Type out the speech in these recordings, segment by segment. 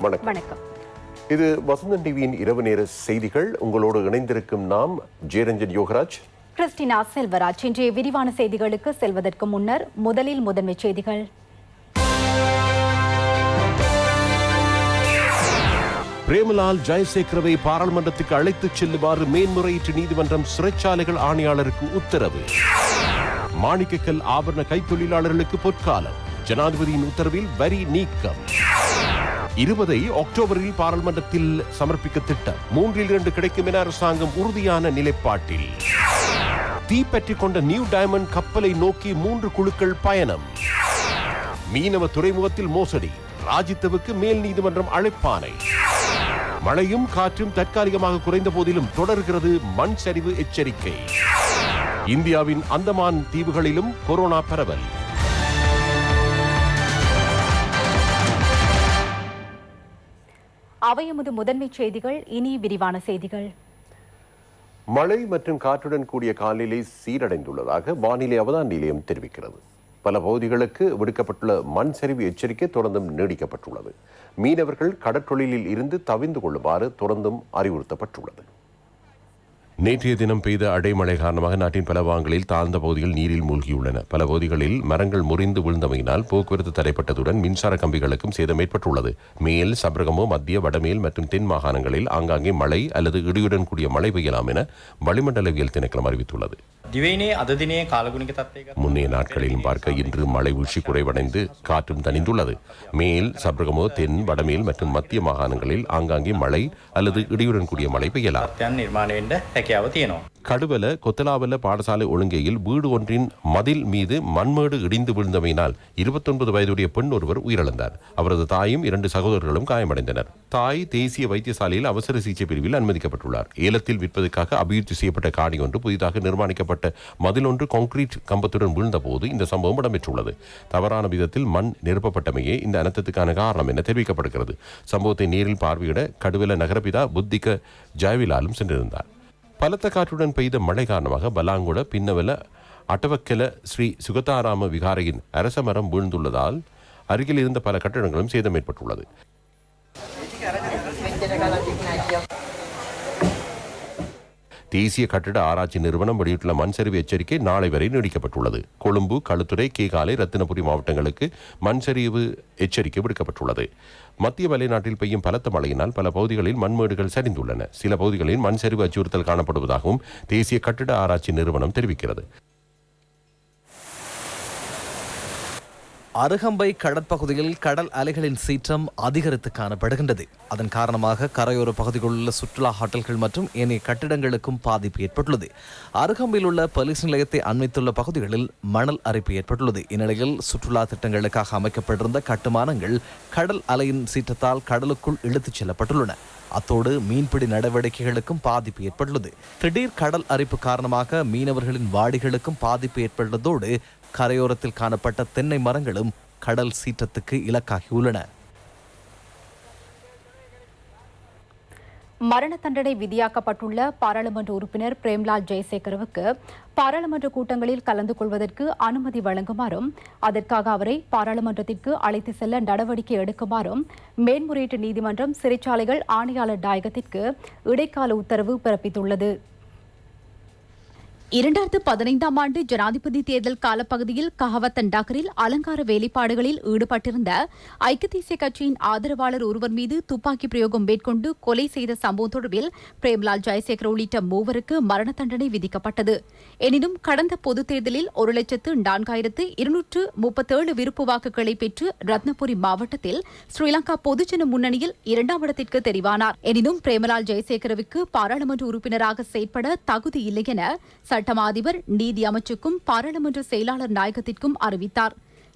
வணக்கம். இது வசந்தன் டிவியின் இரவு நேர செய்திகள். உங்களோடு இணைந்திருக்கும் நாம் ஜெயரஞ்சன் யோகராஜ், கிறிஸ்டினா செல்வராஜ். இன்றைய விரிவான செய்திகளுக்கு செல்வதற்கு முன்னர் முதலில் முதன்மை செய்திகள். பிரேமலால் ஜெயசேகரவை பாராளுமன்றத்துக்கு அழைத்துச் செல்லுமாறு மேன்முறையீட்டு நீதிமன்றம் சிறைச்சாலைகள் ஆணையாளருக்கு உத்தரவு. மாணிக்கக்கல் ஆபரண கைத்தொழிலாளர்களுக்கு பொற்காலம், ஜனாதிபதியின் உத்தரவில் வரி நீக்கம். 20 அக்டோபரில் பாராளுமன்றத்தில் சமர்ப்பிக்க திட்டம். 3 கிடைக்கும் என அரசாங்கம் உறுதியான நிலைப்பாட்டில். தீப்பற்றிக் கொண்ட நியூ டயமண்ட் கப்பலை நோக்கி 3 குழுக்கள் பயணம். மீனவ துறைமுகத்தில் மோசடி, ராஜித்தவுக்கு மேல் நீதிமன்றம் அழைப்பானை. மழையும் காற்றும் தற்காலிகமாக குறைந்த போதிலும் தொடர்கிறது மண் சரிவு எச்சரிக்கை. இந்தியாவின் அந்தமான் தீவுகளிலும் கொரோனா பரவல். அவையமுது முதன்மை செய்திகள். இனி விரிவான செய்திகள். மழை மற்றும் காற்றுடன் கூடிய காலநிலை சீரடைந்துள்ளதாக வானிலை அவதான நிலையம் தெரிவிக்கிறது. பல பகுதிகளுக்கு விடுக்கப்பட்டுள்ள மண் சரிவு எச்சரிக்கை தொடர்ந்தும் நீடிக்கப்பட்டுள்ளது. மீனவர்கள் கடற்றொழிலில் இருந்து தவிர்ந்து கொள்ளுமாறு தொடர்ந்தும் அறிவுறுத்தப்பட்டுள்ளது. நேற்றைய தினம் பெய்த அடைமழை காரணமாக நாட்டின் பல பாகங்களில் தாழ்ந்த பகுதிகள் நீரில் மூழ்கியுள்ளன. பல பகுதிகளில் மரங்கள் முறிந்து விழுந்தமையினால் போக்குவரத்து தடைப்பட்டதுடன் மின்சார கம்பிகளுக்கும் சேதம் ஏற்பட்டுள்ளது. மேல், சபரகமோ, மத்திய, வடமேல் மற்றும் தென் மாகாணங்களில் ஆங்காங்கே மழை அல்லது இடியுடன் கூடிய மழை பெய்யலாம் என வளிமண்டலவியல் திணைக்களம் அறிவித்துள்ளது. முன்னைய நாட்களிலும் பார்க்க இன்று மழை வீழ்ச்சி குறைவடைந்து காற்றும் தணிந்துள்ளது. மேல், சபரகமோ, தென், வடமேல் மற்றும் மத்திய மாகாணங்களில் ஆங்காங்கே மழை அல்லது இடியுடன் கூடிய மழை பெய்யலாம். கடுவல கொத்தலாவல பாடசாலை ஒழுங்கையில் வீடு ஒன்றின் மதில் மீது மண்மேடு இடிந்து விழுந்தமையினால் 29 வயதுடைய பெண் ஒருவர் உயிரிழந்தார். அவரது தாயும் 2 சகோதரர்களும் காயமடைந்தனர். தாய் தேசிய வைத்தியசாலையில் அவசர சிகிச்சை பிரிவில் அனுமதிக்கப்பட்டுள்ளார். ஏலத்தில் விற்பதற்காக அபிவிருத்தி செய்யப்பட்ட காணி ஒன்று புதிதாக நிர்மாணிக்கப்பட்ட மதில் ஒன்று கான்கிரீட் கம்பத்துடன் விழுந்த போது இந்த சம்பவம் இடம்பெற்றுள்ளது. தவறான விதத்தில் மண் நிரப்பப்பட்டமையே இந்த அனர்த்தத்துக்கான காரணம் என தெரிவிக்கப்படுகிறது. சம்பவத்தை நேரில் பார்வையிட கடுவல நகரபிதா புத்திக ஜெயவிலாலும் சென்றிருந்தார். பலத்த காற்றுடன் பெய்த மழை காரணமாக பலாங்குட, பின்னவல, அட்டவக்கல ஸ்ரீ சுகதாராம விகாரையின் அரச மரம் வீழ்ந்துள்ளதால் அருகில் இருந்த பல கட்டடங்களும் சேதம் ஏற்பட்டுள்ளது. தேசிய கட்டிட ஆராய்ச்சி நிறுவனம் வெளியிட்டுள்ள மண் சரிவு எச்சரிக்கை நாளை வரை நீடிக்கப்பட்டுள்ளது. கொழும்பு, களுத்துறை, கேகாலை, ரத்தினபுரி மாவட்டங்களுக்கு மண் சரிவு எச்சரிக்கை விடுக்கப்பட்டுள்ளது. மத்திய மலைநாட்டில் பெய்யும் பலத்த மழையினால் பல பகுதிகளில் மண்மேடுகள் சரிந்துள்ளன. சில பகுதிகளில் மண் சரிவு அச்சுறுத்தல் காணப்படுவதாகவும் தேசிய கட்டிட ஆராய்ச்சி நிறுவனம் தெரிவிக்கிறது. அருகம்பை கடற்பகுதியில் கடல் அலைகளின் சீற்றம் அதிகரித்து காணப்படுகின்றது. அதன் காரணமாக கரையோர பகுதிகளில் உள்ள சுற்றுலா ஹோட்டல்கள் மற்றும் ஏனைய கட்டிடங்களுக்கும் பாதிப்பு ஏற்பட்டுள்ளது. அருகம்பையில் உள்ள போலீஸ் நிலையத்தை அண்மித்துள்ள பகுதிகளில் மணல் அரிப்பு ஏற்பட்டுள்ளது. இந்நிலையில் சுற்றுலா திட்டங்களுக்காக அமைக்கப்பட்டிருந்த கட்டுமானங்கள் கடல் அலையின் சீற்றத்தால் கடலுக்குள் இழுத்துச் செல்லப்பட்டுள்ளன. அத்தோடு மீன்பிடி நடவடிக்கைகளுக்கும் பாதிப்பு ஏற்பட்டுள்ளது. திடீர் கடல் அரிப்பு காரணமாக மீனவர்களின் வாடிகளுக்கும் பாதிப்பு ஏற்பட்டதோடு கரையோரத்தில் காணப்பட்ட தென்னை மரங்களும் கடல் சீற்றத்துக்கு இலக்காகியுள்ளன. மரண தண்டனை விதியாக்கப்பட்டுள்ள பாராளுமன்ற உறுப்பினர் பிரேம்லால் ஜெயசேகரவுக்கு பாராளுமன்ற கூட்டங்களில் கலந்து கொள்வதற்கு அனுமதி வழங்குமாறும் அதற்காக அவரை பாராளுமன்றத்திற்கு அழைத்து செல்ல நடவடிக்கை எடுக்குமாறும் மேன்முறையீட்டு நீதிமன்றம் சிறைச்சாலைகள் ஆணையாளர் நாயகத்திற்கு இடைக்கால உத்தரவு பிறப்பித்துள்ளது. 2015 ஆண்டு ஜனாதிபதி தேர்தல் காலப்பகுதியில் கஹவத்தன் நகரில் அலங்கார வேலைப்பாடுகளில் ஈடுபட்டிருந்த ஐக்கிய தேசிய கட்சியின் ஆதரவாளர் ஒருவர் மீது துப்பாக்கி பிரயோகம் மேற்கொண்டு கொலை செய்த சம்பவம் தொடர்பில் பிரேம்லால் ஜெயசேகர் உள்ளிட்ட 3 மரண தண்டனை விதிக்கப்பட்டது. எனினும் கடந்த பொதுத் தேர்தலில் 1,04,237 விருப்பு வாக்குகளை பெற்று ரத்னபுரி மாவட்டத்தில் ஸ்ரீலங்கா பொதுஜன முன்னணியில் 2ஆம் இடத்திற்கு தெரிவானார். எனினும் பிரேமலால் ஜெயசேகரவுக்கு பாராளுமன்ற உறுப்பினராக செயற்பட தகுதி இல்லை என சட்டமா அதிபர் நீதி அமைச்சுக்கும் பாராளுமன்ற செயலாளர் நாயகத்திற்கும் அறிவித்தார்.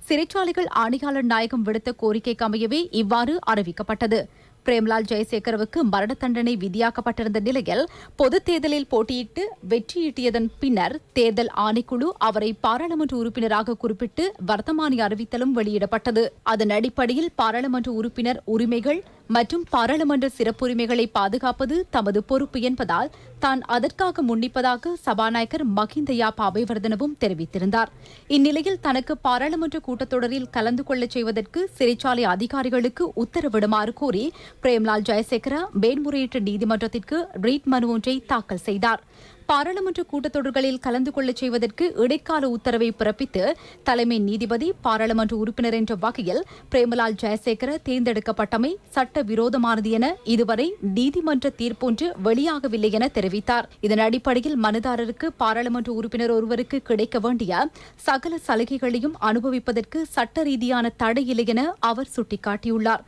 சிறைச்சாலைகள் ஆணையாளர் நாயகம் விடுத்த கோரிக்கைக்கு அமையவே இவ்வாறு அறிவிக்கப்பட்டது. பிரேம்லால் ஜெயசேகரவுக்கு மரண தண்டனை விதியாக்கப்பட்டிருந்த நிலையில் பொதுத் தேர்தலில் போட்டியிட்டு வெற்றியீட்டியதன் பின்னர் தேர்தல் ஆணைக்குழு அவரை பாராளுமன்ற உறுப்பினராக குறிப்பிட்டு வர்த்தமானி அறிவித்தலும் வெளியிடப்பட்டது. அதன் அடிப்படையில் பாராளுமன்ற உறுப்பினர் உரிமைகள் மற்றும் பாராளுமன்ற சிறப்புரிமைகளை பாதுகாப்பது தமது பொறுப்பு என்பதால் தான் அதற்காக முன்னிப்பதாக சபாநாயகர் மகிந்த யாப் அபேவர்தனவும் தெரிவித்திருந்தார். இந்நிலையில் தனக்கு பாராளுமன்ற கூட்டத்தொடரில் கலந்து கொள்ளச் செய்வதற்கு சிறைச்சாலை அதிகாரிகளுக்கு உத்தரவிடுமாறு கோரி பிரேம்லால் ஜெயசேகர மேன்முறையீட்டு நீதிமன்றத்திற்கு ரீட் மனு ஒன்றை தாக்கல் செய்தார். பாராளுமன்ற கூட்டத்தொடர்களில் கலந்து கொள்ளச் செய்வதற்கு இடைக்கால உத்தரவை பிறப்பித்து தலைமை நீதிபதி பாராளுமன்ற உறுப்பினர் என்ற வகையில் பிரேமலால் ஜெயசேகர தேர்ந்தெடுக்கப்பட்டமை சட்டவிரோதமானது என இதுவரை நீதிமன்ற தீர்ப்பொன்று வெளியாகவில்லை என தெரிவித்தார். இதன் அடிப்படையில் மனுதாரருக்கு பாராளுமன்ற உறுப்பினர் ஒருவருக்கு கிடைக்க வேண்டிய சகல சலுகைகளையும் அனுபவிப்பதற்கு சட்ட ரீதியான தடை இல்லை என அவர் சுட்டிக்காட்டியுள்ளார்.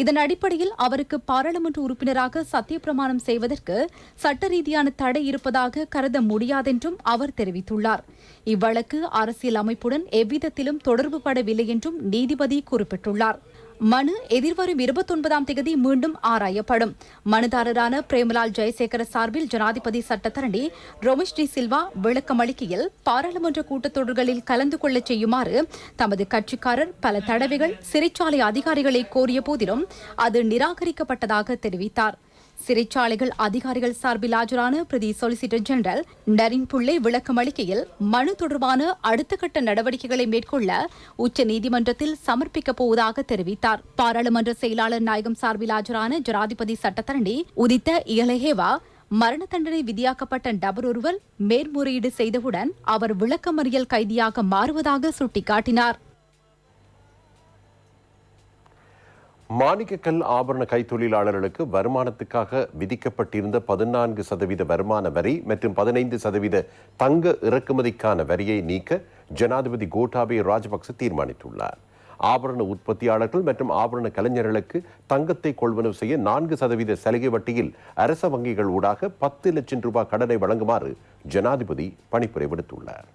இதன் அடிப்படையில் அவருக்கு பாராளுமன்ற உறுப்பினராக சத்தியப்பிரமாணம் செய்வதற்கு சட்ட ரீதியான தடை இருப்பதாக கருத முடியாதென்றும் அவர் தெரிவித்துள்ளார். இவ்வழக்கு அரசியல் அமைப்புடன் எவ்விதத்திலும் தொடர்பு படவில்லை என்றும் நீதிபதி குறிப்பிட்டுள்ளார். மனு எதிர்வரும் 29ஆம் தேதி மீண்டும் ஆராயப்படும். மனுதாரரான பிரேமலால் ஜெயசேகர சார்பில் ஜனாதிபதி சட்டத்தரணி ரமேஷ் டி சில்வா விளக்கம் அளிக்கையில் பாராளுமன்ற கூட்டத்தொடர்களில் கலந்து கொள்ளச் செய்யுமாறு தமது கட்சிக்காரர் பல தடவைகள் சிறைச்சாலை அதிகாரிகளை கோரிய போதிலும் அது நிராகரிக்கப்பட்டதாக தெரிவித்தார். சிறைச்சாலைகள் அதிகாரிகள் சார்பில் ஆஜரான பிரதி சொலிசிட்டர் ஜெனரல் நரின் புள்ளை விளக்கம் அளிக்கையில் மனு தொடர்பான அடுத்த கட்ட நடவடிக்கைகளை மேற்கொள்ள உச்ச நீதிமன்றத்தில் சமர்ப்பிக்கப் போவதாக தெரிவித்தார். பாராளுமன்ற செயலாளர் நாயகம் சார்பில் ஆஜரான ஜனாதிபதி சட்டத்தரணி உதித்த இயலஹேவா மரண தண்டனை விதியாக்கப்பட்ட நபர் ஒருவர் மேல்முறையீடு செய்தவுடன் அவர் விளக்கமறியல் கைதியாக மாறுவதாக சுட்டிக்காட்டினார். மாணிக்கக்கல் ஆபரண கைத்தொழிலாளர்களுக்கு வருமானத்துக்காக விதிக்கப்பட்டிருந்த 14% வருமான வரி மற்றும் 15% தங்க இறக்குமதிக்கான வரியை நீக்க ஜனாதிபதி கோட்டாபய ராஜபக்ச தீர்மானித்துள்ளார். ஆபரண உற்பத்தியாளர்கள் மற்றும் ஆபரண கலைஞர்களுக்கு தங்கத்தை கொள்வனவு செய்ய 4% சலுகை வட்டியில் அரச வங்கிகள் ஊடாக 10 லட்சம் ரூபாய் கடனை வழங்குமாறு ஜனாதிபதி பணிப்புரை விடுத்துள்ளார்.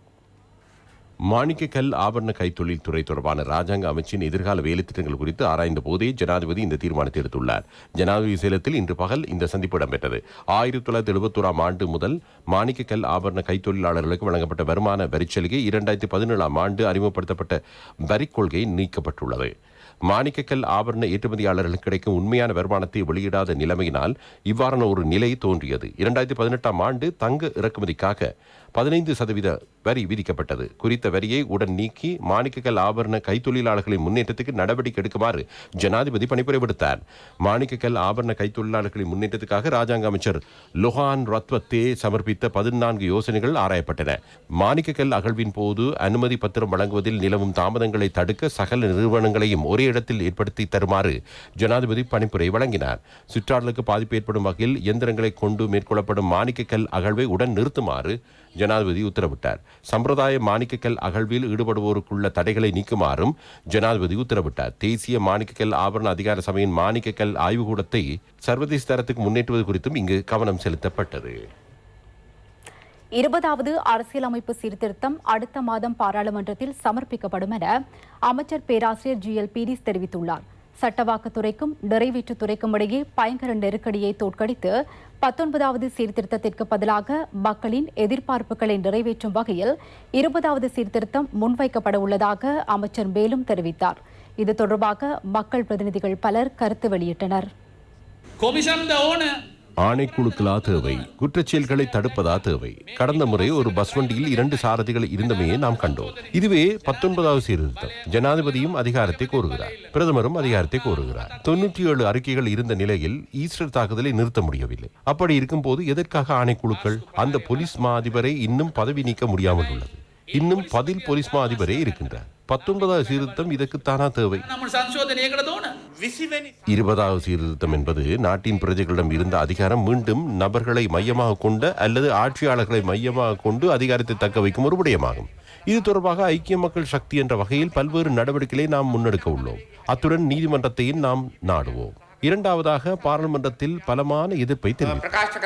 மாணிக்கக்கல் ஆபரண கைத்தொழில் துறை தொடர்பான ராஜாங்க அமைச்சின் எதிர்கால வேலைத்திட்டங்கள் குறித்து ஆராய்ந்த போதே ஜனாதிபதி இந்த தீர்மானத்தை எடுத்துள்ளார். ஜனாதிபதி சேலத்தில் இன்று பகல் இந்த சந்திப்பு இடம்பெற்றது. 1971ஆம் ஆண்டு முதல் மாணிக்கக்கல் ஆபரண கைத்தொழிலாளர்களுக்கு வழங்கப்பட்ட வருமான வரிச்சலுகை 2017ஆம் ஆண்டு அறிமுகப்படுத்தப்பட்ட வரிக் கொள்கை நீக்கப்பட்டுள்ளது. மாணிக்கக்கல் ஆபரண ஏற்றுமதியாளர்களுக்கு கிடைக்கும் உண்மையான வருமானத்தை வெளியிடாத நிலைமையினால் இவ்வாறான ஒரு நிலை தோன்றியது. 2018ஆம் ஆண்டு தங்க இறக்குமதிக்காக 15% வரி விதிக்கப்பட்டது. குறித்த வரியை உடன் நீக்கி மாணிக்கக்கல் ஆபரண கைத்தொழிலாளர்களின் முன்னேற்றத்துக்கு நடவடிக்கை எடுக்குமாறு ஜனாதிபதி பணிப்புரை விடுத்தார். மாணிக்கக்கல் ஆபரண கைத்தொழிலாளர்களின் முன்னேற்றத்துக்காக ராஜாங்க அமைச்சர் லொஹான் ரத்வத்தே சமர்ப்பித்த 14 யோசனைகள் ஆராயப்பட்டன. மாணிக்கக்கல் அகழ்வின் போது அனுமதி பத்திரம் வழங்குவதில் நிலவும் தாமதங்களை தடுக்க சகல நிறுவனங்களையும் ஒரே இடத்தில் ஏற்படுத்தி தருமாறு ஜனாதிபதி பணிப்புரை வழங்கினார். சுற்றாடலுக்கு பாதிப்பு ஏற்படும் வகையில் இயந்திரங்களை கொண்டு மேற்கொள்ளப்படும் மாணிக்கக்கல் அகழ்வை உடன் நிறுத்துமாறு ஜனாதிபதி உத்தரவிட்டார். சம்பிரதாய மாணிக்கக்கல் அகழ்வில் ஈடுபடுவோருக்குள்ள தடைகளை நீக்குமாறும் ஜனாதிபதி உத்தரவிட்டார். தேசிய மாணிக்கக்கல் ஆபரண அதிகார சபையின் மாணிக்கக்கல் ஆய்வுக்கூடத்தை சர்வதேச தரத்துக்கு முன்னேற்றுவது குறித்தும் இங்கு கவனம் செலுத்தப்பட்டது. 20வது அரசியலமைப்பு சீர்திருத்தம் அடுத்த மாதம் பாராளுமன்றத்தில் சமர்ப்பிக்கப்படும் என அமைச்சர் பேராசிரியர் GL பீரிஸ் தெரிவித்துள்ளார். சட்டவாக்கத்துறைக்கும் நிறைவேற்றுத்துறைக்கும் இடையே பயங்கர நெருக்கடியை தோற்கடித்து 19வது சீர்திருத்தத்திற்கு பதிலாக மக்களின் எதிர்பார்ப்புகளை நிறைவேற்றும் வகையில் 20வது சீர்திருத்தம் முன்வைக்கப்பட உள்ளதாக அமைச்சர் மேலும் தெரிவித்தார். இது தொடர்பாக மக்கள் பிரதிநிதிகள் பலர் கருத்து வெளியிட்டனர். ஆணைக்குழுக்களா தேவை, குற்றச்செயல்களை தடுப்பதா தேவை. கடந்த முறை ஒரு பஸ் வண்டியில் 2 சாரதிகள் இருந்தமையே நாம் கண்டோம். இதுவே 19வது சீர்திருத்தம். ஜனாதிபதியும் அதிகாரத்தை கோருகிறார், பிரதமரும் அதிகாரத்தை கோருகிறார். 97 அறிக்கைகள் இருந்த நிலையில் ஈஸ்டர் தாக்குதலை நிறுத்த முடியவில்லை. அப்படி இருக்கும் போது எதற்காக ஆணைக்குழுக்கள்? அந்த போலீஸ் மா அதிபரை இன்னும் பதவி நீக்க முடியாமல் உள்ளது. இன்னும் 10 போலீஸ் மா அதிபரே இருக்கின்றார். 19வது சீர்திருத்தம் இதற்குத்தானா தேவை? 20வது சீர்திருத்தம் என்பது நாட்டின் பிரஜைகளிடம் இருந்த அதிகாரம் மீண்டும் நபர்களை மையமாக கொண்ட அல்லது ஆட்சியாளர்களை மையமாக கொண்டு அதிகாரத்தை தக்க வைக்கும் ஒரு விடயமாகும். இது தொடர்பாக ஐக்கிய மக்கள் சக்தி என்ற வகையில் பல்வேறு நடவடிக்கைகளை நாம் முன்னெடுக்க உள்ளோம். அத்துடன் நீதிமன்றத்தையும் நாம் நாடுவோம். இரண்டாவதாக பாராளுமன்றத்தில் பலமான எதிர்ப்பை தெரிவித்தார்.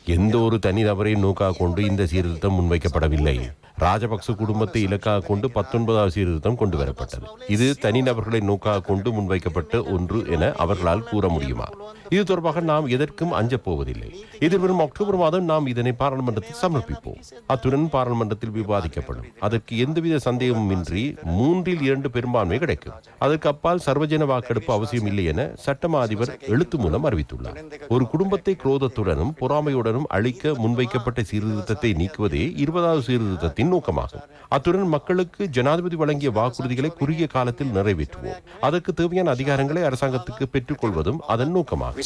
எந்த ஒரு தனிநபரை நோக்காக கொண்டு இந்த சீர்திருத்தம் முன்வைக்கப்படவில்லை. ராஜபக்ச குடும்பத்தை இலக்காக கொண்டு 19வது சீர்திருத்தம் கொண்டு வரப்பட்டது. இது தனிநபர்களை நோக்காக கொண்டு முன்வைக்கப்பட்ட ஒன்று என அவர்களால் கூற முடியுமா? இது தொடர்பாக நாம் எதற்கும் அஞ்சப் போவதில்லை. எதிர்வரும் அக்டோபர் மாதம் நாம் இதனை பாராளுமன்றத்தில் சமர்ப்பிப்போம். அத்துடன் பாராளுமன்றத்தில் விவாதிக்கப்படும். அதற்கு எந்தவித சந்தேகமும் இன்றி 3/2 பெரும்பான்மை கிடைக்கும். அதற்கு அப்பால் சர்வஜன வாக்கெடுப்பு அவசியம் இல்லை என சட்டமா அதிபர் எழுத்து மூலம் அறிவித்துள்ளார். ஒரு குடும்பத்தை குரோதத்துடனும் பொறாமையுடனும் அழிக்க முன்வைக்கப்பட்ட சீர்திருத்தத்தை நீக்குவதே 20வது சீர்திருத்தத்தின் நோக்கமாகும். அத்துடன் மக்களுக்கு ஜனாதிபதி வழங்கிய வாக்குறுதிகளை குறுகிய காலத்தில் நிறைவேற்றுவோம். அதற்கு தேவையான அதிகாரங்களை அரசாங்கத்துக்கு பெற்றுக் கொள்வதும் அதன் நோக்கமாகும்.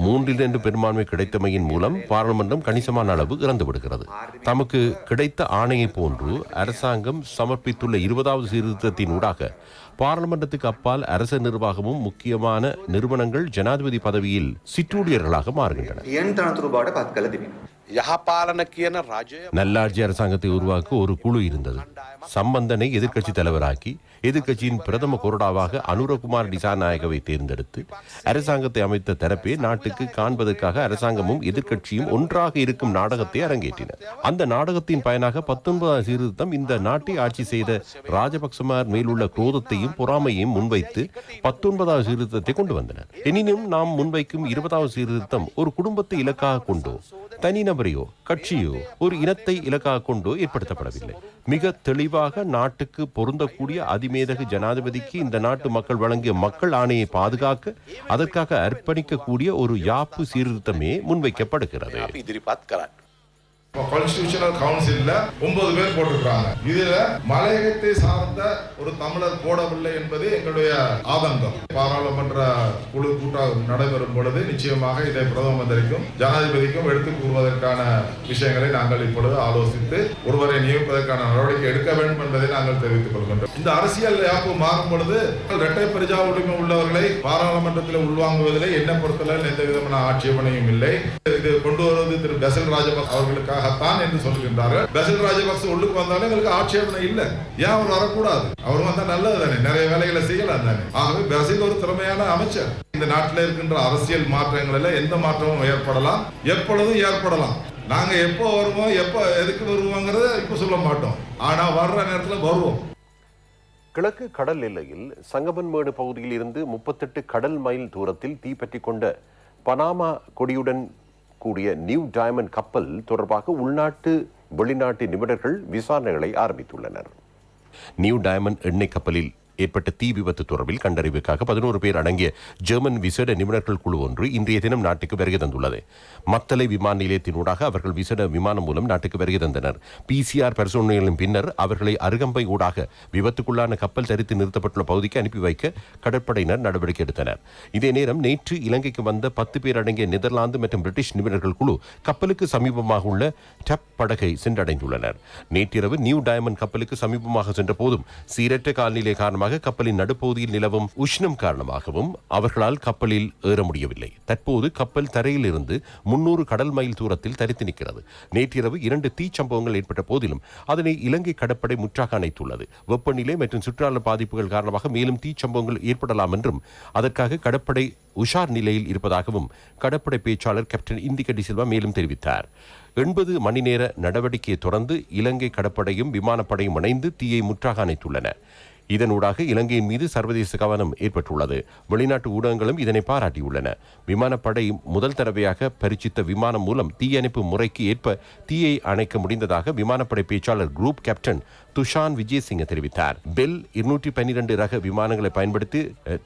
3/2 பெரும்பான்மை கிடைத்தமையின் மூலம் பாராளுமன்றம் கணிசமான அளவு இறந்து விடுகிறது. தமக்கு கிடைத்த ஆணையை போன்று அரசாங்கம் சமர்ப்பித்துள்ள 20வது சீர்திருத்தத்தின் ஊடாக பாராளுமன்றத்துக்கு அப்பால் அரச நிர்வாகமும் முக்கியமான நிறுவனங்கள் ஜனாதிபதி பதவியில் சிற்றூழியர்களாக மாறுகின்றன. நல்லாட்சி அரசாங்கத்தை உருவாக்க ஒரு குழு இருந்தது. சம்பந்தனை எதிர்க்கட்சி தலைவராக்கி எதிர்க்கட்சியின் பிரதம கொறடாவாக அனுரகுமார் திசாநாயகவை தேர்ந்தெடுத்து அரசாங்கத்தை அமைத்த தரப்பே நாட்டுக்கு காண்பதற்காக அரசாங்கமும் எதிர்க்கட்சியும் ஒன்றாக இருக்கும் நாடகத்தை அரங்கேற்றினர். அந்த நாடகத்தின் பயனாக 19வது சீர்திருத்தம் இந்த நாட்டை ஆட்சி செய்த ராஜபக்சமார் மேலுள்ள குரோதத்தையும் பொறாமையையும் முன்வைத்து 19வது சீர்திருத்தத்தை கொண்டு வந்தனர். எனினும் நாம் முன்வைக்கும் 20வது சீர்திருத்தம் ஒரு குடும்பத்தை இலக்காக கொண்டோ தனிநபரையோ கட்சியோ ஒரு இனத்தை இலக்காக கொண்டோ ஏற்படுத்தப்படவில்லை. மிக தெளிவாக நாட்டுக்கு பொருந்தக்கூடிய அதிமேதகு ஜனாதிபதிக்கு இந்த நாட்டு மக்கள் வழங்கிய மக்கள் ஆணையை பாதுகாக்க அதற்காக அர்ப்பணிக்கக்கூடிய ஒரு யாப்பு சீர்திருத்தமே முன்வைக்கப்படுகிறது. கான்ஸ்டிடியூஷனல் கவுன்சில்ல 9 பேர் போட்டிருக்காங்க. இதுல மலையகத்தை சார்ந்த ஒரு தமிழர் போடவில்லை என்பது எங்களுடைய ஆதங்கம். பாராளுமன்ற குழு கூட்டம் நடைபெறும் பொழுது நிச்சயமாக இதை பிரதம மந்திரிக்கும் ஜனாதிபதிக்கும் எடுத்துக் கூறுவதற்கான விஷயங்களை நாங்கள் இப்பொழுது ஆலோசித்து ஒருவரை நியமிப்பதற்கான நடவடிக்கை எடுக்க வேண்டும் என்பதை நாங்கள் தெரிவித்துக் கொள்கின்றோம். இந்த அரசியல் யாப்பு மாறும் பொழுது இரட்டை பிரஜா உரிமை உள்ளவர்களை பாராளுமன்றத்தில் உள்வாங்குவதிலே என்ன பொறுத்தளவில் எந்த விதமான ஆட்சேபனையும் இல்லை. இது கொண்டு வருவது திரு பெசில் ராஜபக்ச அவர்களுக்காக என்று சொல்கின்றார்கள். பெசில் ராஜபக்ச உள்ளுக்கு வந்தாலும் எங்களுக்கு ஆட்சேபனை இல்லை. ஏன் அவர் வரக்கூடாது? அவர் வந்தா நல்லது தானே, நிறைய வேலைகளை செய்யலாம் தானே. ஆகவே பெசில் ஒரு திறமையான அமைச்சர். இந்த நாட்டில் இருக்கின்ற அரசியல் மாற்றங்களில் எந்த மாற்றமும் ஏற்படலாம், எப்பொழுதும் ஏற்படலாம். நாங்க எப்போ வருவோம், எப்போ எதுக்கு வருவோங்கிறத இப்ப சொல்ல மாட்டோம். ஆனா வர்ற நேரத்தில் வருவோம். கிழக்கு கடல் எல்லையில் சங்கபன்மேடு பகுதியில் இருந்து 38 கடல் மைல் தூரத்தில் தீப்பற்றிக் கொண்ட பனாமா கொடியுடன் கூடிய நியூ டயமண்ட் கப்பல் தொடர்பாக உள்நாட்டு வெளிநாட்டு நிபுணர்கள் விசாரணைகளை ஆரம்பித்துள்ளனர். நியூ டயமண்ட் எண்ணெய் கப்பலில் ஏற்பட்ட தீ விபத்து தொடர்பில் கண்டறிவுக்காக 11 பேர் அடங்கிய ஜெர்மன் விசேட நிபுணர்கள் குழு ஒன்று இன்றைய தினம் நாட்டுக்கு வருகை தந்துள்ளது. மத்தளை விமான நிலையத்தினூடாக அவர்கள் விசேட விமானம் மூலம் நாட்டுக்கு வருகை தந்தனர். PCR பரிசோதனைகளின் பின்னர் அவர்களை அருகம்பை ஊடாக விபத்துக்குள்ளான கப்பல் தரித்து நிறுத்தப்பட்டுள்ள பகுதிக்கு அனுப்பி வைக்க கடற்படையினர் நடவடிக்கை எடுத்தனர். இதே நேரம் நேற்று இலங்கைக்கு வந்த 10 பேர் அடங்கிய நெதர்லாந்து மற்றும் பிரிட்டிஷ் நிபுணர்கள் குழு கப்பலுக்கு சமீபமாக உள்ள டப் படகை சென்றடைந்துள்ளனர். நேற்றிரவு நியூ டயமண்ட் கப்பலுக்கு சமீபமாக சென்ற போதும் சீரற்ற காலநிலை காரணமாக கப்பலின் நடுப்பகுதியில் நிலவும் உஷ்ணம் காரணமாகவும் அவர்களால் கப்பலில் ஏற முடியவில்லை. தற்போது கப்பல் தரையில் இருந்து 300 கடல் மைல் தூரத்தில் தரித்து நிற்கிறது. நேற்றிரவு 2 தீச்சம்பவங்கள் ஏற்பட்ட போதிலும் அதனை இலங்கை கடற்படை முற்றாக அணைத்துள்ளது. வெப்பநிலை மற்றும் சுற்றுலா பாதிப்புகள் காரணமாக மேலும் தீச்சம்பவங்கள் ஏற்படலாம் என்றும் அதற்காக கடற்படை உஷார் நிலையில் இருப்பதாகவும் கடற்படை பேச்சாளர் கேப்டன் இந்திக டி சில்வா மேலும் தெரிவித்தார். 80 மணி நேர நடவடிக்கையை தொடர்ந்து இலங்கை கடற்படையும் விமானப்படையும் இணைந்து தீயை முற்றாக அணைத்துள்ளன. இதனூடாக இலங்கையின் மீது சர்வதேச கவனம் ஏற்பட்டுள்ளது. வெளிநாட்டு ஊடகங்களும் இதனை பாராட்டியுள்ளன. விமானப்படை முதல் தடவையாக பரிச்சித்த விமானம் மூலம் தீயணைப்பு முறைக்கு ஏற்ப தீயை அணைக்க முடிந்ததாக விமானப்படை பேச்சாளர் குரூப் கேப்டன் துஷான் விஜயசிங்க தெரிவித்தார். பெல் 212 ரக விமானங்களை பயன்படுத்தி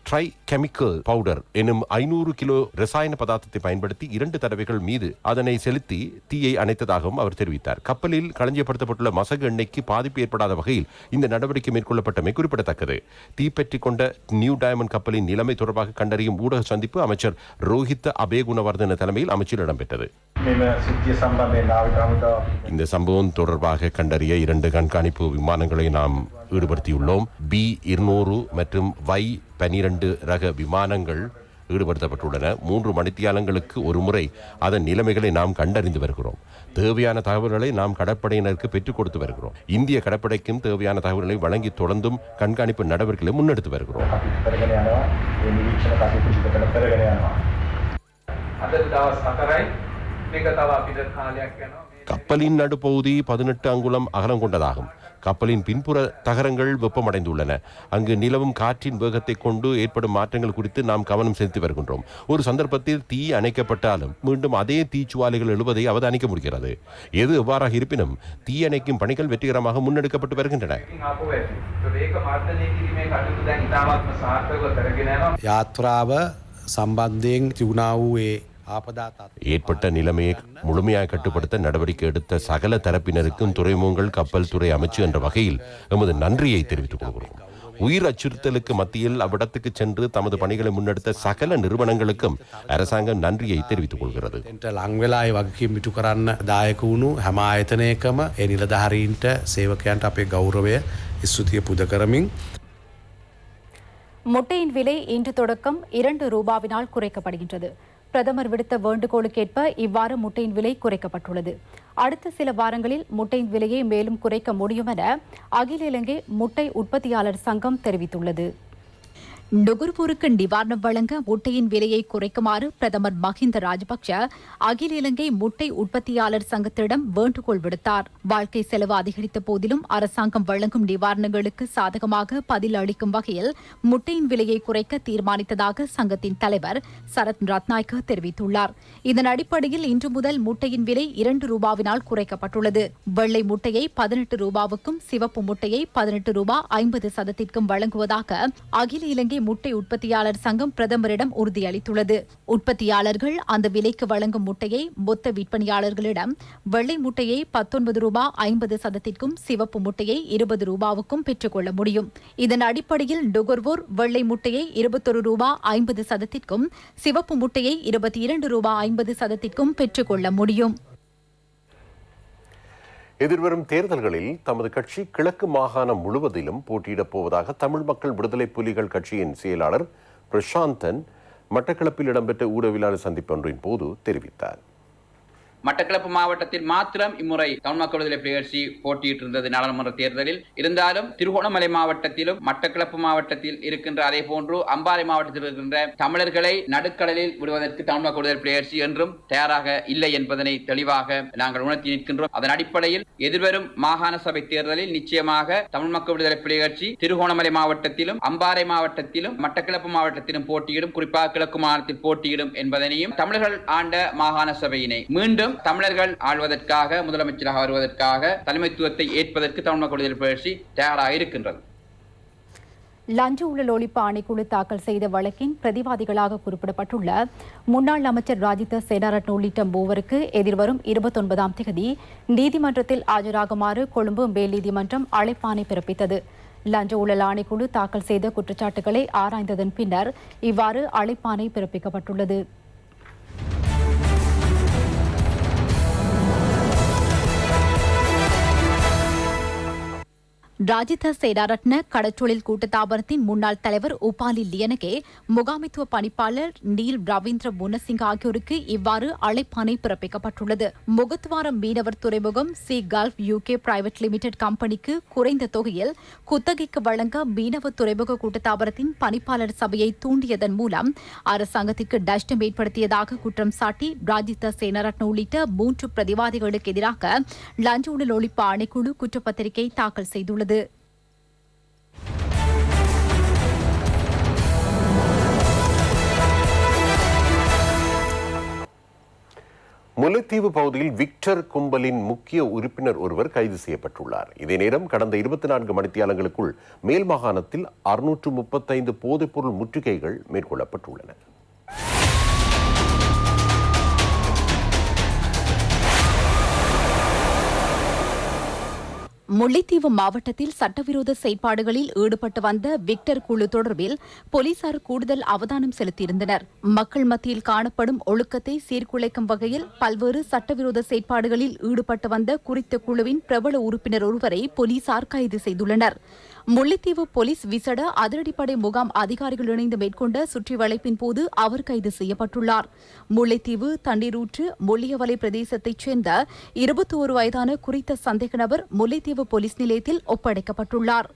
ட்ரை கெமிக்கல் பவுடர் எனும் 500 கிலோ ரசாயன பதார்த்தத்தை பயன்படுத்தி 2 தடவைகள் மீது அதனை செலுத்தி தீயை அணைத்ததாகவும் அவர் தெரிவித்தார். கப்பலில் களஞ்சியப்படுத்தப்பட்டுள்ள மசகு எண்ணெய்க்கு பாதிப்பு ஏற்படாத வகையில் இந்த நடவடிக்கை மேற்கொள்ளப்பட்டமை குறிப்பிடத்தக்கது. தீப்பற்றிக் கொண்ட நியூ டயமண்ட் கப்பலின் நிலைமை தொடர்பாக கண்டறியும் ஊடக சந்திப்பு அமைச்சர் ரோஹித் அபேகுணவர்தன தலைமையில் அமைச்சில் இடம்பெற்றது. இந்த சம்பவம் தொடர்பாக கண்டறிய 2 கண்காணிப்பு விமானங்களை நாம் ஈடுபடுத்தியுள்ளோம். B200 மற்றும் Y12 ரக விமானங்கள் ஈடுபடுத்தப்பட்டுள்ளன. 3 மணித்தியாலங்களுக்கு ஒரு முறை அதன் நிலைமைகளை நாம் கண்டறிந்து வருகிறோம். தேவையான தகவல்களை நாம் கடற்படையினருக்கு பெற்றுக் கொடுத்து வருகிறோம். இந்திய கடற்படைக்கும் தேவையான தகவல்களை வழங்கி தொடர்ந்தும் கண்காணிப்பு நடவடிக்கைகளை முன்னெடுத்து வருகிறோம். கப்பலின் நடுப்பகுதி 18 அங்குலம் அகலம் கொண்டதாகும். கப்பலின் பின்புற தகரங்கள் வெப்பமடைந்துள்ளன. அங்கு நிலவும் காற்றின் வேகத்தை கொண்டு ஏற்படும் மாற்றங்கள் குறித்து நாம் கவனம் செலுத்தி வருகின்றோம். ஒரு சந்தர்ப்பத்தில் தீ அணைக்கப்பட்டாலும் மீண்டும் அதே தீச்சுவாலைகள் எழுவதை அவதானிக்க முடிகிறது. எது எவ்வாறாக இருப்பினும் தீ அணைக்கும் பணிகள் வெற்றிகரமாக முன்னெடுக்கப்பட்டு வருகின்றன. யாத்ராவ சம்பந்தයෙන් තිබුණා වූ ஏற்பட்ட நிலைமையை முழுமையாக கட்டுப்படுத்த நடவடிக்கை எடுத்த சகல தரப்பினருக்கும் துறைமுகங்கள் கப்பல் துறை அமைச்சு என்ற வகையில் எமது நன்றியை தெரிவித்துக் கொள்கிறோம். உயிர் அச்சுறுத்தலுக்கு மத்தியில் அவ்விடத்துக்கு சென்று தமது பணிகளை முன்னெடுத்த சகல நிறுவனங்களுக்கும் அரசாங்கம் நன்றியை தெரிவித்துக் கொள்கிறது. ලංවෙලා වගකීම් ඉටු කරන්න දායක වුණු හැම ආයතනයකම ඒ නිලධාරීන්ට සේවකයන්ට අපේ ගෞරවය ස්තුතිය පුද කරමින් முட்டையின் விலை இன்று தொடக்கம் 2 ரூபாவினால் குறைக்கப்படுகின்றது. பிரதமர் விடுத்த வேண்டுகோளுக்கேற்ப இவ்வாறு முட்டையின் விலை குறைக்கப்பட்டுள்ளது. அடுத்த சில வாரங்களில் முட்டையின் விலையை மேலும் குறைக்க முடியும் என அகில இலங்கை முட்டை உற்பத்தியாளர் சங்கம் தெரிவித்துள்ளது. நுகர்வோருக்கு நிவாரணம் வழங்க முட்டையின் விலையை குறைக்குமாறு பிரதமர் மஹிந்த ராஜபக்ஷ அகில இலங்கை முட்டை உற்பத்தியாளர் சங்கத்திடம் வேண்டுகோள் விடுத்தார். வாழ்க்கை செலவு அதிகரித்த போதிலும் அரசாங்கம் வழங்கும் நிவாரணங்களுக்கு சாதகமாக பதில் அளிக்கும் வகையில் முட்டையின் விலையை குறைக்க தீர்மானித்ததாக சங்கத்தின் தலைவர் சரத் ரத்நாயக்க தெரிவித்துள்ளார். இதன் அடிப்படையில் இன்று முதல் முட்டையின் விலை 2 ரூபாவினால் குறைக்கப்பட்டுள்ளது. வெள்ளை முட்டையை 18 ரூபாவுக்கும் சிவப்பு முட்டையை 18 ரூபாய் 50 சதத்திற்கும் வழங்குவதாக அகில இலங்கை முட்டை உற்பத்தியாளர் சங்கம் பிரதமரிடம் உறுதியளித்துள்ளது. உற்பத்தியாளர்கள் அந்த விலைக்கு வழங்கும் முட்டையை மொத்த விற்பனையாளர்களிடம் வெள்ளை முட்டையை 19 ரூபாய் 50 சதத்திற்கும் சிவப்பு முட்டையை 20 ரூபாவுக்கும் பெற்றுக்கொள்ள முடியும். இதன் அடிப்படையில் நுகர்வோர் வெள்ளை முட்டையை 21 ரூபாய் 50 சதத்திற்கும் சிவப்பு முட்டையை 22 ரூபாய் 50 சதத்திற்கும் பெற்றுக்கொள்ள முடியும். எதிர்வரும் தேர்தல்களில் தமது கட்சி கிழக்கு மாகாணம் முழுவதிலும் போட்டியிடப் போவதாக தமிழ் மக்கள் விடுதலை புலிகள் கட்சியின் செயலாளர் பிரசாந்தன் மட்டக்களப்பில் இடம்பெற்ற ஊடகவியலாளர் சந்திப்பொன்றின் போது தெரிவித்தார். மட்டக்களப்பு மாவட்டத்தில் மாத்திரம் இம்முறை தமிழ் மக்கள் விடுதலை புலிகள் கட்சி போட்டியிட்டிருந்தது நாடாளுமன்ற தேர்தலில். இருந்தாலும் திருகோணமலை மாவட்டத்திலும் மட்டக்களப்பு மாவட்டத்தில் இருக்கின்ற அதே போன்று அம்பாறை மாவட்டத்தில் இருக்கின்ற தமிழர்களை நடுக்கடலில் விடுவதற்கு தமிழ் மக்கள் விடுதலை புலிகள் கட்சி என்றும் தயாராக இல்லை என்பதனை தெளிவாக நாங்கள் உணர்த்தி நிற்கின்றோம். அதன் அடிப்படையில் எதிர்வரும் மாகாண சபை தேர்தலில் நிச்சயமாக தமிழ் மக்கள் விடுதலை புலிகள் கட்சி திருகோணமலை மாவட்டத்திலும் அம்பாறை மாவட்டத்திலும் மட்டக்களப்பு மாவட்டத்திலும் போட்டியிடும், குறிப்பாக கிழக்கு மாகாணத்தில் போட்டியிடும் என்பதனையும் தமிழர்கள் ஆண்ட மாகாண சபையினை மீண்டும் தமிழர்கள் ஆள்வதற்காக முதலமைச்சராக வருவதற்காக தலைமைத்துவத்தை ஏற்பதற்கு தமிழ் மக்கள் விடுதலை புலிகள் கட்சி தயாராக இருக்கின்றது. லஞ்ச ஊழல் ஒழிப்பு ஆணைக்குழு தாக்கல் செய்த வழக்கின் பிரதிவாதிகளாக குறிப்பிடப்பட்டுள்ள முன்னாள் அமைச்சர் ராஜித சேனாரட்ன உள்ளிட்ட 3 எதிர்வரும் 29ஆம் தேதி நீதிமன்றத்தில் ஆஜராகுமாறு கொழும்பு மேல் நீதிமன்றம் அழைப்பாணை பிறப்பித்தது. லஞ்ச ஊழல் ஆணைக்குழு தாக்கல் செய்த குற்றச்சாட்டுகளை ஆராய்ந்ததன் பின்னர் இவ்வாறு அழைப்பாணை பிறப்பிக்கப்பட்டுள்ளது. ராஜித சேனாரட்ன கடற்றொழில் கூட்டுத்தாபனத்தின் முன்னாள் தலைவர் உபாலி லியனகே, முகாமைத்துவ பணிப்பாளர் நீல் ரவீந்திர முனசிங் ஆகியோருக்கு இவ்வாறு அழைப்பாணை பிறப்பிக்கப்பட்டுள்ளது. முகத்துவாரம் மீனவர் துறைமுகம் C gulf UK private limited கம்பெனிக்கு குறைந்த தொகையில் குத்தகைக்கு வழங்க மீனவ துறைமுக கூட்டுத்தாபனத்தின் பணிப்பாளர் சபையை தூண்டியதன் மூலம் அரசாங்கத்திற்கு நஷ்டம் ஏற்படுத்தியதாக குற்றம் சாட்டி ராஜித சேனாரட்ன உள்ளிட்ட 3 பிரதிவாதிகளுக்கு எதிராக லஞ்ச ஊழல் ஒழிப்பு ஆணைக்குழு குற்றப்பத்திரிகை தாக்கல் செய்துள்ளது. முல்லைத்தீவு பகுதியில் விக்டர் கும்பலின் முக்கிய உறுப்பினர் ஒருவர் கைது செய்யப்பட்டுள்ளார். இதே நேரம் கடந்த 24 மணித்தியாலங்களுக்குள் மேல் மாகாணத்தில் 635 போதைப்பொருள் முற்றுகைகள் மேற்கொள்ளப்பட்டுள்ளன. முல்லைத்தீவு மாவட்டத்தில் சட்டவிரோத செயற்பாடுகளில் ஈடுபட்டு வந்த விக்டர் குழு தொடர்பில் போலீசார் கூடுதல் அவதானம் செலுத்தியிருந்தனர். மக்கள் மத்தியில் காணப்படும் ஒழுக்கத்தை சீர்குலைக்கும் வகையில் பல்வேறு சட்டவிரோத செயற்பாடுகளில் ஈடுபட்டு வந்த குறித்த குழுவின் பிரபல உறுப்பினர் ஒருவரை போலீசார் கைது செய்துள்ளனர். முல்லைத்தீவு போலீஸ் விசேட அதிரடிப்படை முகாம் அதிகாரிகள் இணைந்து மேற்கொண்ட சுற்றி வளைப்பின் போது அவர் கைது செய்யப்பட்டுள்ளார். முல்லைத்தீவு தண்ணீரூற்று முள்ளியவலை பிரதேசத்தைச் சேர்ந்த 21 வயதான குறித்த சந்தேக நபர் முல்லைத்தீவு போலீஸ் நிலையத்தில் ஒப்படைக்கப்பட்டுள்ளார்.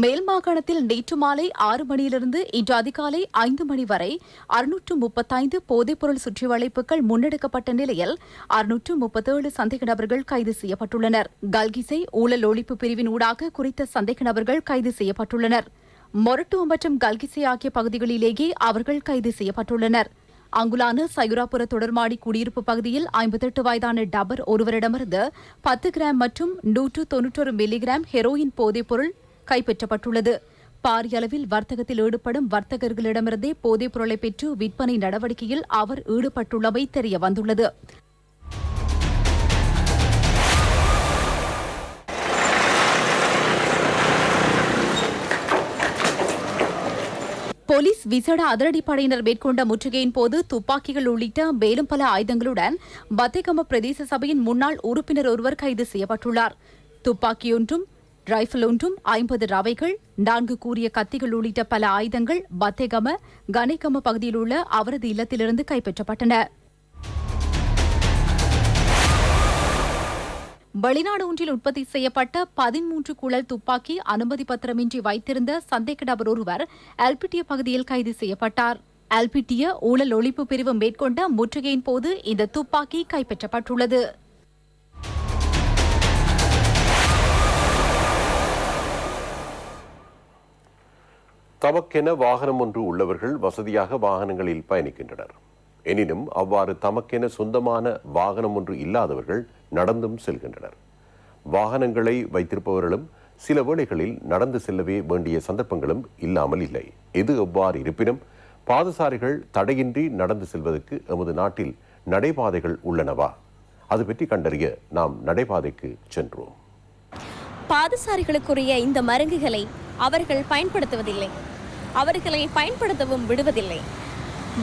மேல் மாகாணத்தில் நேற்று மாலை 6 மணியிலிருந்து இன்று அதிகாலை 5 மணி வரை 635 போதைப்பொருள் சுற்றி வளைப்புகள் முன்னெடுக்கப்பட்ட நிலையில் 637 சந்தேக நபர்கள் கைது செய்யப்பட்டுள்ளனர். கல்கிசை ஊழல் ஒழிப்பு பிரிவின் ஊடாக குறித்த சந்தேக நபர்கள் கைது செய்யப்பட்டுள்ளனர். மொரட்டுவ மற்றும் கல்கிசை ஆகிய பகுதிகளிலேயே அவர்கள் கைது செய்யப்பட்டுள்ளனர். அங்குலான சயுராபுர தொடர்மாடி குடியிருப்பு பகுதியில் 58 வயதான டபர் ஒருவரிடமிருந்து 10 கிராம் மற்றும் 191 மில்லிகிராம் ஹெரோயின் போதைப்பொருள் கைப்பற்றப்பட்டுள்ளது. பாரிய அளவில் வர்த்தகத்தில் ஈடுபடும் வர்த்தகர்களிடமிருந்தே போதைப் பொருளை பெற்று விற்பனை நடவடிக்கையில் அவர் ஈடுபட்டுள்ளமை தெரியவந்துள்ளது. போலீஸ் விசேட அதிரடிப்படையினர் மேற்கொண்ட முற்றுகையின் போது துப்பாக்கிகள் உள்ளிட்ட மேலும் பல ஆயுதங்களுடன் பத்தேகம பிரதேச சபையின் முன்னாள் உறுப்பினர் ஒருவர் கைது செய்யப்பட்டுள்ளார். துப்பாக்கியொன்றும் ரைபிள் ஒன்றும் 50 ரவைகள் 4 கூரிய கத்திகள் உள்ளிட்ட பல ஆயுதங்கள் பத்தேகம கனைகம பகுதியில் உள்ள அவரது இல்லத்திலிருந்து கைப்பற்றப்பட்டன. வெளிநாடு ஒன்றில் உற்பத்தி செய்யப்பட்ட 13 குழல் துப்பாக்கி அனுமதி பத்திரமின்றி வைத்திருந்த சந்தேக நபர் ஒருவர் அல்பிட்டிய பகுதியில் கைது செய்யப்பட்டார். அல்பிட்டிய ஊழல் ஒழிப்பு பிரிவு மேற்கொண்ட முற்றுகையின் போது இந்த துப்பாக்கி கைப்பற்றப்பட்டுள்ளது. தமக்கென வாகனம் ஒன்று உள்ளவர்கள் வசதியாக வாகனங்களில் பயணிக்கின்றனர். எனினும் அவ்வாறு தமக்கென சொந்தமான வாகனம் ஒன்று இல்லாதவர்கள் நடந்தும் செல்கின்றனர். வாகனங்களை வைத்திருப்பவர்களும் சில வேளைகளில் நடந்து செல்லவே வேண்டிய சந்தர்ப்பங்களும் இல்லாமல் இல்லை. எது எவ்வாறு இருப்பினும் பாதசாரிகள் தடையின்றி நடந்து செல்வதற்கு எமது நாட்டில் நடைபாதைகள் உள்ளனவா? அது பற்றி கண்டறிய நாம் நடைபாதைக்கு சென்றோம். பாதசாரிகளுக்குரிய இந்த மருங்குகளை அவர்கள் பயன்படுத்துவதில்லை, அவர்களை பயன்படுத்தவும் விடுவதில்லை.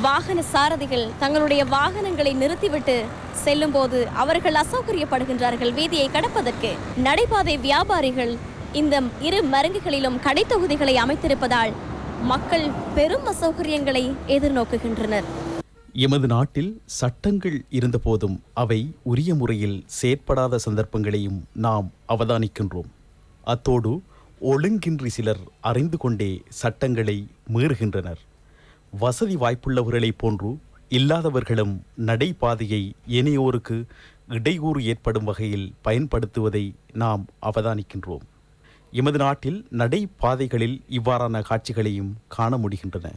வாகன சாரதிகள் தங்களுடைய வாகனங்களை நிறுத்திவிட்டு செல்லும் போது அவர்கள் அசௌகரியப்படுகின்றார்கள் வீதியை கடப்பதற்கு. நடைபாதை வியாபாரிகள் இந்த இரு மருங்குகளிலும் கடைத்தொகுதிகளை அமைத்திருப்பதால் மக்கள் பெரும் அசௌகரியங்களை எதிர்நோக்குகின்றனர். எமது நாட்டில் சட்டங்கள் இருந்தபோதும் அவை உரிய முறையில் செயற்படாத சந்தர்ப்பங்களையும் நாம் அவதானிக்கின்றோம். அத்தோடு ஒழுங்கின்றி சிலர் அறிந்து கொண்டே சட்டங்களை மீறுகின்றனர். வசதி வாய்ப்புள்ளவர்களைப் போன்று இல்லாதவர்களும் நடைபாதையை ஏனையோருக்கு இடையூறு ஏற்படும் வகையில் பயன்படுத்துவதை நாம் அவதானிக்கின்றோம். எமது நாட்டில் நடைபாதைகளில் இவ்வாறான காட்சிகளையும் காண முடிகின்றன.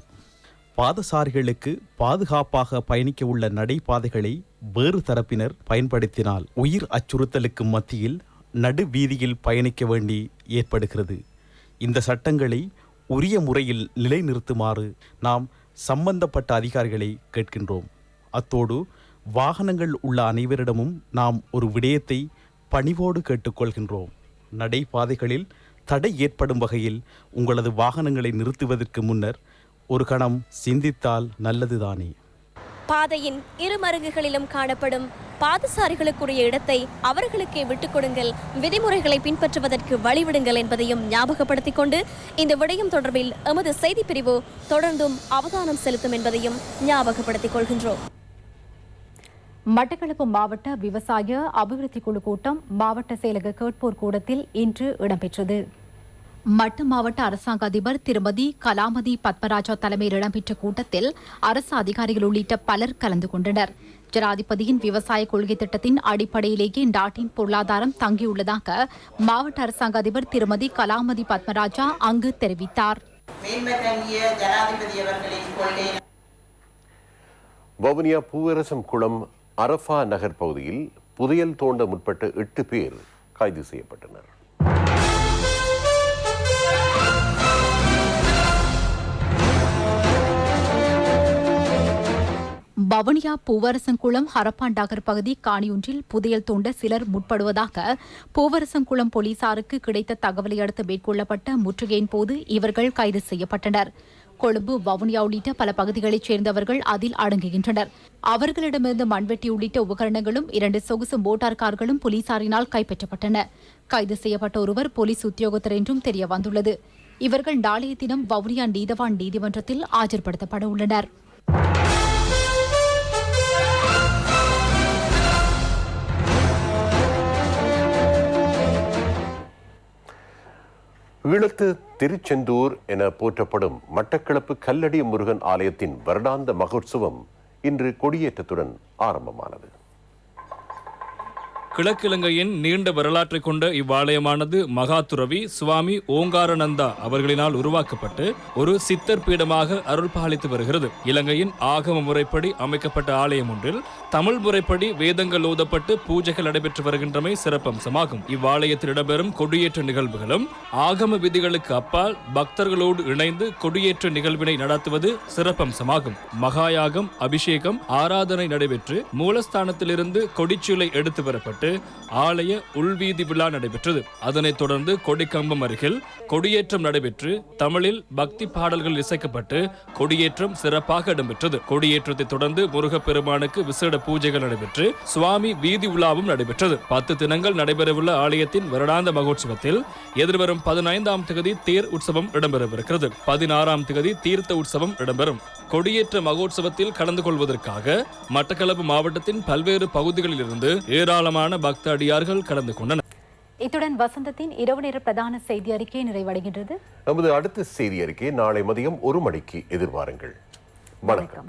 பாதசாரிகளுக்கு பாதுகாப்பாக பயணிக்க உள்ள நடைபாதைகளை வேறு தரப்பினர் பயன்படுத்தினால் உயிர் அச்சுறுத்தலுக்கு மத்தியில் நடுவீதியில் பயணிக்க வேண்டி ஏற்படுகிறது. இந்த சட்டங்களை உரிய முறையில் நிலைநிறுத்துமாறு நாம் சம்பந்தப்பட்ட அதிகாரிகளை கேட்கின்றோம். அத்தோடு வாகனங்கள் உள்ள அனைவரிடமும் நாம் ஒரு விடயத்தை பணிவோடு கேட்டுக்கொள்கின்றோம். நடைபாதைகளில் தடை ஏற்படும் வகையில் உங்களது வாகனங்களை நிறுத்துவதற்கு முன்னர் ஒரு கணம் சிந்தித்தால் நல்லதுதானே. பாதையின் இரு மருங்குகளிலும் காணப்படும் பாதசாரிகளுக்குரிய இடத்தை அவர்களுக்கே விட்டுக் கொடுங்கள், விதிமுறைகளை பின்பற்றுவதற்கு வழிவிடுங்கள் என்பதையும் ஞாபகப்படுத்திக் கொண்டு இந்த விடயம் தொடர்பில் எமது செய்தி பிரிவு தொடர்ந்தும் அவதானம் செலுத்தும் என்பதையும் ஞாபகப்படுத்திக் கொள்கின்றோம். மட்டக்களப்பு மாவட்ட விவசாய அபிவிருத்தி குழு கூட்டம் மாவட்ட செயலக கேட்போர் கூடத்தில் இன்று இடம்பெற்றது. மட்ட மாவட்ட அரசாங்க அதிபர் திருமதி கலாமதி பத்மராஜா தலைமையில் இடம்பெற்ற கூட்டத்தில் அரசு அதிகாரிகள் உள்ளிட்ட பலர் கலந்து கொண்டனர். ஜனாதிபதியின் விவசாய கொள்கை திட்டத்தின் அடிப்படையிலேயே நாட்டின் பொருளாதாரம் தங்கியுள்ளதாக மாவட்ட அரசாங்க அதிபர் திருமதி கலாமதி பத்மராஜா அங்கு தெரிவித்தார். வவுனியா பூவரசம் குளம் அரஃபா நகர் பகுதியில் புதையல் தோண்ட முற்பட்ட 8 பேர் கைது செய்யப்பட்டனர். வவுனியா பூவரசங்குளம் ஹரப்பாண்டாகர் பகுதி காணியொன்றில் புதையல் தோண்ட சிலர் முற்படுவதாக பூவரசங்குளம் போலீசாருக்கு கிடைத்த தகவலை அடுத்து மேற்கொள்ளப்பட்ட முற்றுகையின் போது இவர்கள் கைது செய்யப்பட்டனர். கொழும்பு, வவுனியா உள்ளிட்ட பல பகுதிகளைச் சேர்ந்தவர்கள் அதில் அடங்குகின்றனர். அவர்களிடமிருந்து மண்வெட்டி உள்ளிட்ட உபகரணங்களும் 2 சொகுசு மோட்டார் கார்களும் போலீசாரினால் கைப்பற்றப்பட்டன. கைது செய்யப்பட்ட ஒருவர் போலீஸ் உத்தியோகத்தர் என்றும் தெரியவந்துள்ளது. இவர்கள் நாளைய தினம் வவுனியா நீதவான் நீதிமன்றத்தில் ஆஜர்படுத்தப்பட உள்ளனர். ஈழத்து திருச்செந்தூர் என போற்றப்படும் மட்டக்களப்பு கல்லடி முருகன் ஆலயத்தின் வருடாந்த மகோற்சவம் இன்று கொடியேற்றத்துடன் ஆரம்பமானது. கிழக்கிழங்கையின் நீண்ட வரலாற்றை கொண்ட இவ்வாலயமானது மகாதுறவி சுவாமி ஓங்காரநந்தா அவர்களினால் உருவாக்கப்பட்டு ஒரு சித்தர் பீடமாக அருள் பாலித்து வருகிறது. இலங்கையின் ஆகம முறைப்படி அமைக்கப்பட்ட ஆலயம் ஒன்றில் தமிழ் முறைப்படி வேதங்கள் ஓதப்பட்டு பூஜைகள் நடைபெற்று வருகின்றமை சிறப்பம்சமாகும். இவ்வாலயத்தில் இடம்பெறும் கொடியேற்ற நிகழ்வுகளும் ஆகம விதிகளுக்கு அப்பால் பக்தர்களோடு இணைந்து கொடியேற்ற நிகழ்வினை நடத்துவது சிறப்பம்சமாகும். மகாயாகம், அபிஷேகம், ஆராதனை நடைபெற்று மூலஸ்தானத்திலிருந்து கொடிச்சூலை எடுத்து வரப்பட்டு ஆலய உள்வீதி விழா நடைபெற்றது. அதனைத் தொடர்ந்து கொடிக்கம்பம் அருகில் கொடியேற்றம் நடைபெற்று தமிழில் பக்தி பாடல்கள் இசைக்கப்பட்டு கொடியேற்றம் சிறப்பாக இடம்பெற்றது. கொடியேற்றத்தை தொடர்ந்து முருகப்பெருமானுக்கு விசேட பூஜைகள் நடைபெற்று சுவாமி வீதி உலாவும் நடைபெற்றது. 10 தினங்கள் நடைபெறவுள்ள ஆலயத்தின் வருடாந்த மகோற்சவத்தில் எதிர்வரும் 15ஆம் தேதி தேர் உற்சவம் இடம்பெறவிருக்கிறது. 16ஆம் தேதி தீர்த்த உற்சவம் இடம்பெறும். கொடியேற்ற மகோற்சவத்தில் கலந்து கொள்வதற்காக மட்டக்களப்பு மாவட்டத்தின் பல்வேறு பகுதிகளில் இருந்து ஏராளமான பக்த அடியார்கள் கலந்து கொண்டனர். இத்துடன் வசந்தத்தின் இரவு நேர பிரதான செய்தி அறிக்கை நிறைவடைகின்றது. நமது அடுத்த செய்தி அறிக்கை நாளை மதியம் 1 மணிக்கு எதிர்பாருங்கள். வணக்கம்.